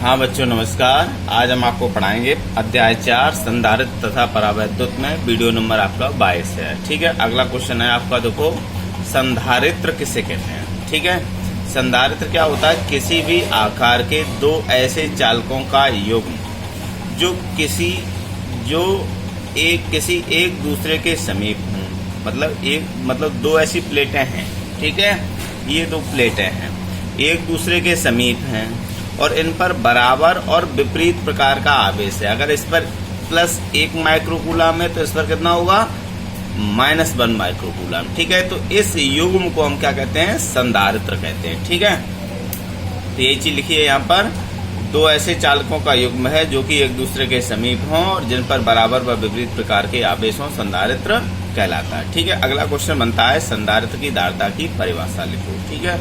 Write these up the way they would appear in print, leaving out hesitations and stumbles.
हाँ बच्चों नमस्कार। आज हम आपको पढ़ाएंगे अध्याय 4 संधारित्र तथा परावैद्युत में वीडियो नंबर आपका 22 है। ठीक है, अगला क्वेश्चन है आपका, देखो संधारित्र किसे कहते हैं। ठीक है, संधारित्र क्या होता है? किसी भी आकार के दो ऐसे चालकों का युग्म जो किसी एक दूसरे के समीप हों। मतलब दो ऐसी प्लेटें हैं। ठीक है, ये दो प्लेटें हैं, एक दूसरे के समीप हैं और इन पर बराबर और विपरीत प्रकार का आवेश है। अगर इस पर +1 माइक्रोकूलम है तो इस पर कितना होगा? -1 माइक्रोकूलम। ठीक है, तो इस युग्म को हम क्या कहते हैं? संधारित्र कहते हैं। ठीक है, तो यही चीज लिखिए यहाँ पर, दो ऐसे चालकों का युग्म है जो कि एक दूसरे के समीप हों और जिन पर बराबर व विपरीत प्रकार के आवेश हों, संधारित्र कहलाता है। ठीक है, अगला क्वेश्चन बनता है संधारित्र की धारिता की परिभाषा लिखो। ठीक है,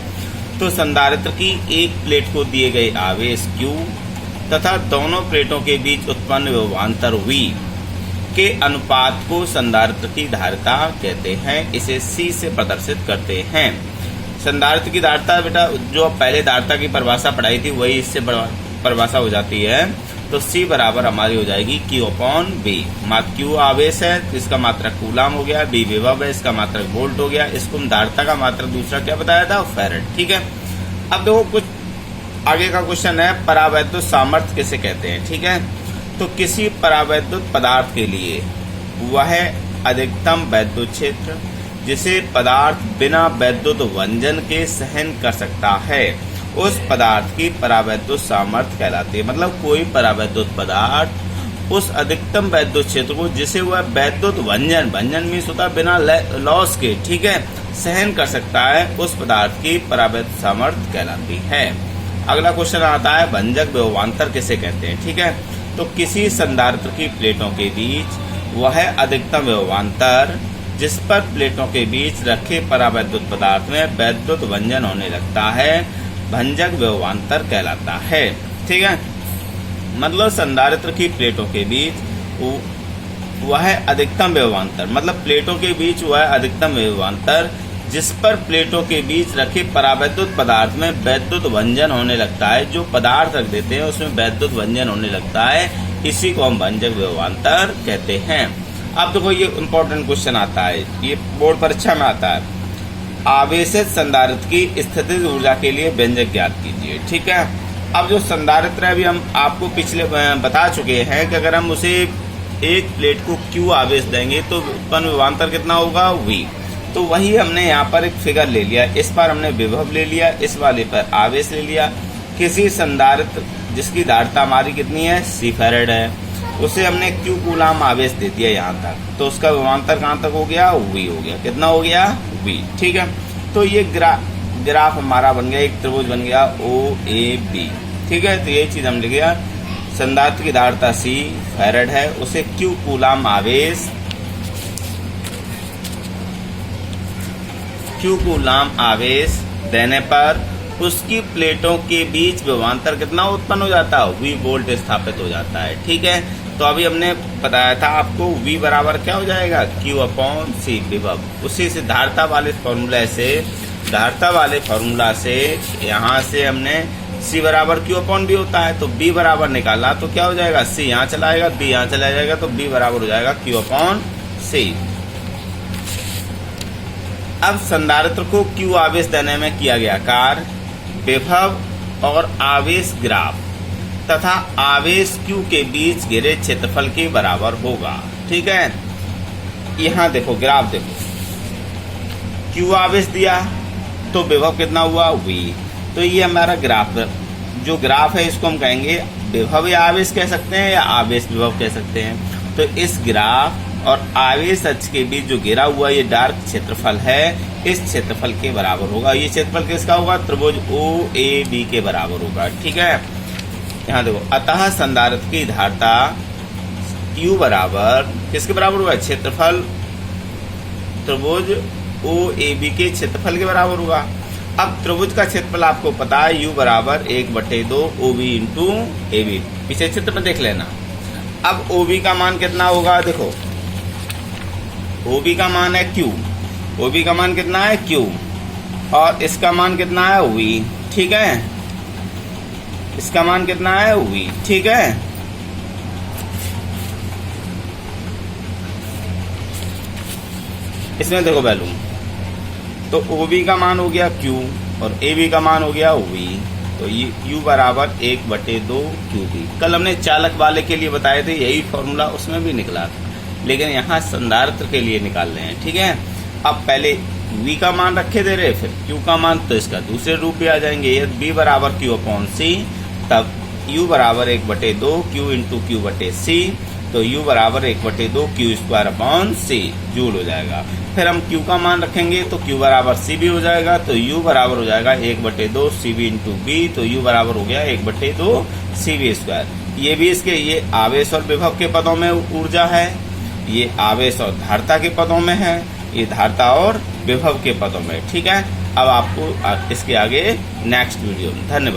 तो संधारित्र की एक प्लेट को दिए गए आवेश Q तथा दोनों प्लेटों के बीच उत्पन्न विभवांतर V के अनुपात को संधारित्र की धारिता कहते हैं। इसे C से प्रदर्शित करते हैं। संधारित्र की धारिता बेटा जो पहले धारिता की परिभाषा पढ़ाई थी वही इससे परिभाषा हो जाती है। तो C बराबर हमारी हो जाएगी Q/V। Q आवेश है तो इसका मात्रक कूलम हो गया, V विभव है इसका मात्रक वोल्ट हो गया। इसको हम धारिता का मात्रक दूसरा क्या बताया था? फैरेड। ठीक है, अब देखो कुछ आगे का क्वेश्चन है, परावैद्युत सामर्थ्य किसे कहते हैं। ठीक है, तो किसी परावैद्युत पदार्थ के लिए वह अधिकतम वैद्युत क्षेत्र जिसे पदार्थ बिना वैद्युत वंजन के सहन कर सकता है उस पदार्थ की परावैद्युत सामर्थ्य कहलाती है। मतलब कोई परावैद्युत पदार्थ उस अधिकतम वैद्युत क्षेत्र को जिसे वह वैद्युत वंजन मीन्स होता है बिना लॉस के, ठीक है, सहन कर सकता है, उस पदार्थ की परावैद्युत सामर्थ्य कहलाती है। अगला क्वेश्चन आता है भंजक विभवांतर किसे कहते हैं। ठीक है, तो किसी संधारित्र की प्लेटों के बीच वह अधिकतम विभवांतर जिस पर प्लेटों के बीच रखे परावैद्युत पदार्थ में वैद्युत वंजन होने लगता है भंजक विभवांतर कहलाता है। ठीक है, मतलब संधारित्र की प्लेटों के बीच वह अधिकतम विभवांतर, मतलब प्लेटों के बीच वह अधिकतम विभवांतर जिस पर प्लेटों के बीच रखे परावैद्युत पदार्थ में वैद्युत वंजन होने लगता है। जो पदार्थ रख देते हैं उसमें वैद्युत वंजन होने लगता है, इसी को हम भंजक विभवांतर कहते हैं। अब देखो ये इम्पोर्टेंट क्वेश्चन आता है, ये बोर्ड परीक्षा में आता है। आवेशित संधारित्र की स्थितिज ऊर्जा के लिए व्यंजक ज्ञात कीजिए। ठीक है, अब जो संधारित्र है अभी हम आपको पिछले बता चुके हैं कि अगर हम उसे एक प्लेट को Q आवेश देंगे तो उत्पन्न विभवांतर कितना होगा? V। तो वही हमने यहाँ पर एक फिगर ले लिया, इस पर हमने विभव ले लिया, इस वाले पर आवेश ले लिया। किसी संधारित्र जिसकी धारिता हमारी कितनी है? C फैरेड है, उसे हमने Q कूलम आवेश दे दिया यहाँ तक, तो उसका विभवांतर कहाँ तक हो गया? V हो गया। कितना हो गया? V। ठीक है, तो ये ग्राफ हमारा बन गया, एक त्रिभुज बन गया OAB। ठीक है, तो ये चीज हम लिख गया। संधारित्र की धारिता C फैरेड है, उसे Q कूलम आवेश देने पर उसकी प्लेटों के बीच विभवांतर कितना उत्पन्न हो जाता है? V वोल्ट स्थापित हो जाता है। ठीक है, तो अभी हमने बताया था आपको V बराबर क्या हो जाएगा? Q/C विभव। उसी से धारिता वाले फॉर्मूला से यहाँ से हमने C बराबर Q/V होता है, तो B बराबर निकाला तो क्या हो जाएगा? C यहाँ चला आएगा, B यहाँ चला जाएगा, तो B बराबर हो जाएगा Q/C। अब संधारित्र को Q आवेश देने में किया गया कार्य विभव और आवेश ग्राफ तथा आवेश Q के बीच घिरे क्षेत्रफल के बराबर होगा। ठीक है, यहाँ देखो ग्राफ देखो, Q आवेश दिया तो विभव कितना हुआ? V। तो ये हमारा ग्राफ, जो ग्राफ है इसको हम कहेंगे विभव या आवेश कह सकते हैं या आवेश विभव कह सकते हैं। तो इस ग्राफ और आवेश अक्ष के बीच जो घिरा हुआ ये डार्क क्षेत्रफल है, इस क्षेत्रफल के बराबर होगा। ये क्षेत्रफल किसका होगा? त्रिभुज OAB के बराबर होगा। ठीक है, यहाँ देखो, अतः संधारित्र की धारिता Q बराबर किसके बराबर होगा? क्षेत्रफल त्रिभुज OAB के क्षेत्रफल के बराबर होगा। अब त्रिभुज का क्षेत्रफल आपको पता है, U बराबर 1/2 OB इंटू AB। पीछे चित्र में देख लेना। अब OB का मान कितना होगा? देखो OB का मान है Q, OB का मान कितना है? Q, और इसका मान कितना है? V। ठीक है, इसका मान कितना है V, ठीक है। इसमें देखो वैल्यू, तो OB का मान हो गया Q और AB का मान हो गया V, तो ये U बराबर 1/2 QB। कल हमने चालक वाले के लिए बताए थे, यही फॉर्मूला उसमें भी निकला था, लेकिन यहाँ संधारित्र के लिए निकाल रहे हैं, ठीक है। अब पहले V का मान रखे दे रहे, फिर Q का मान, तो इसका दूसरे रूप भी आ जाएंगे। यदि B बराबर Q/C, तब U बराबर 1/2 Q इंटू Q/C, तो U बराबर 1/2 Q²/C जूल हो जाएगा। फिर हम Q का मान रखेंगे तो Q बराबर CB हो जाएगा, तो U बराबर हो जाएगा 1/2 CB इंटू B, तो U बराबर हो गया 1/2 CB²। ये भी इसके, ये आवेश और विभव के पदों में ऊर्जा है, ये आवेश और धारिता के पदों में है, ये धारिता और विभव के पदों में, ठीक है। अब आपको इसके आगे नेक्स्ट वीडियो में। धन्यवाद।